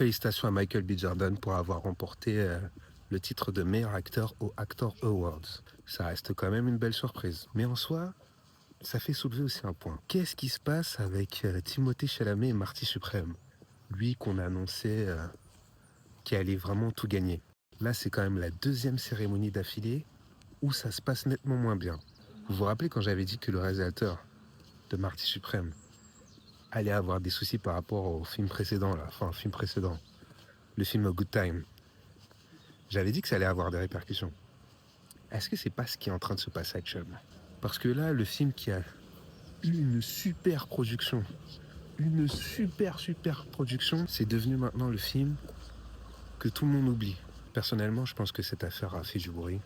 Félicitations à Michael B. Jordan pour avoir remporté le titre de meilleur acteur aux Actor Awards. Ça reste quand même une belle surprise. Mais en soi, ça fait soulever aussi un point. Qu'est-ce qui se passe avec Timothée Chalamet et Marty Suprême? Lui qu'on a annoncé qui allait vraiment tout gagner. Là, c'est quand même la deuxième cérémonie d'affilée où ça se passe nettement moins bien. Vous vous rappelez quand j'avais dit que le réalisateur de Marty Suprême allait avoir des soucis par rapport au film précédent, là, enfin, film précédent, le film Good Time. J'avais dit que ça allait avoir des répercussions. Est-ce que c'est pas ce qui est en train de se passer actuellement? Parce que là, le film qui a eu une super production, super production, c'est devenu maintenant le film que tout le monde oublie. Personnellement, je pense que cette affaire a fait du bruit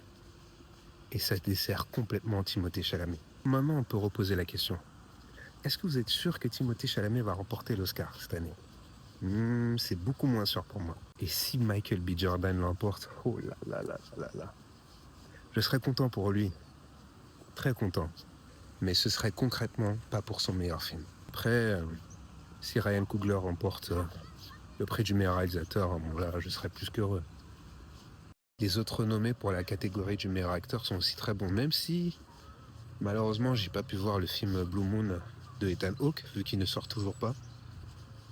et ça dessert complètement Timothée Chalamet. Maintenant, on peut reposer la question. Est-ce que vous êtes sûr que Timothée Chalamet va remporter l'Oscar cette année? C'est beaucoup moins sûr pour moi. Et si Michael B. Jordan l'emporte, oh là là là là là. Je serais content pour lui. Très content. Mais ce serait concrètement pas pour son meilleur film. Après, si Ryan Coogler remporte le prix du meilleur réalisateur, bon là, je serais plus qu'heureux. Les autres nommés pour la catégorie du meilleur acteur sont aussi très bons, même si malheureusement j'ai pas pu voir le film Blue Moon de Ethan Hawke, vu qu'il ne sort toujours pas.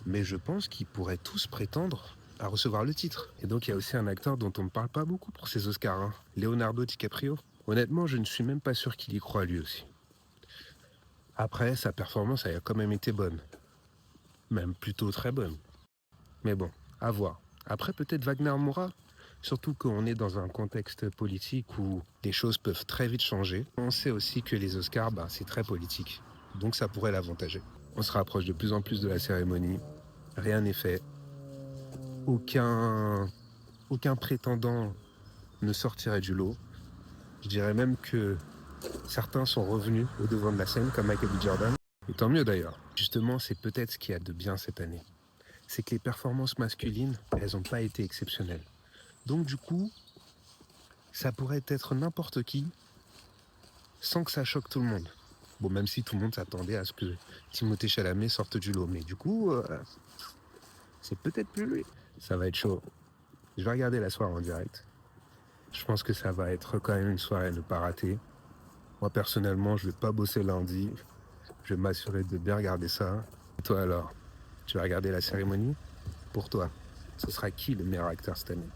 Mais je pense qu'ils pourraient tous prétendre à recevoir le titre. Et donc il y a aussi un acteur dont on ne parle pas beaucoup pour ses Oscars, hein, Leonardo DiCaprio. Honnêtement, je ne suis même pas sûr qu'il y croit lui aussi. Après, sa performance a quand même été bonne. Même plutôt très bonne. Mais bon, à voir. Après, peut-être Wagner Moura. Surtout qu'on est dans un contexte politique où les choses peuvent très vite changer. On sait aussi que les Oscars, c'est très politique. Donc ça pourrait l'avantager. On se rapproche de plus en plus de la cérémonie. Rien n'est fait. Aucun prétendant ne sortirait du lot. Je dirais même que certains sont revenus au devant de la scène, comme Michael B. Jordan. Et tant mieux d'ailleurs. Justement, c'est peut-être ce qu'il y a de bien cette année. C'est que les performances masculines, elles n'ont pas été exceptionnelles. Donc du coup, ça pourrait être n'importe qui, sans que ça choque tout le monde. Bon, même si tout le monde s'attendait à ce que Timothée Chalamet sorte du lot. Mais du coup, c'est peut-être plus lui. Ça va être chaud. Je vais regarder la soirée en direct. Je pense que ça va être quand même une soirée à ne pas rater. Moi, personnellement, je vais pas bosser lundi. Je vais m'assurer de bien regarder ça. Et toi alors, tu vas regarder la cérémonie? Pour toi, ce sera qui le meilleur acteur cette année?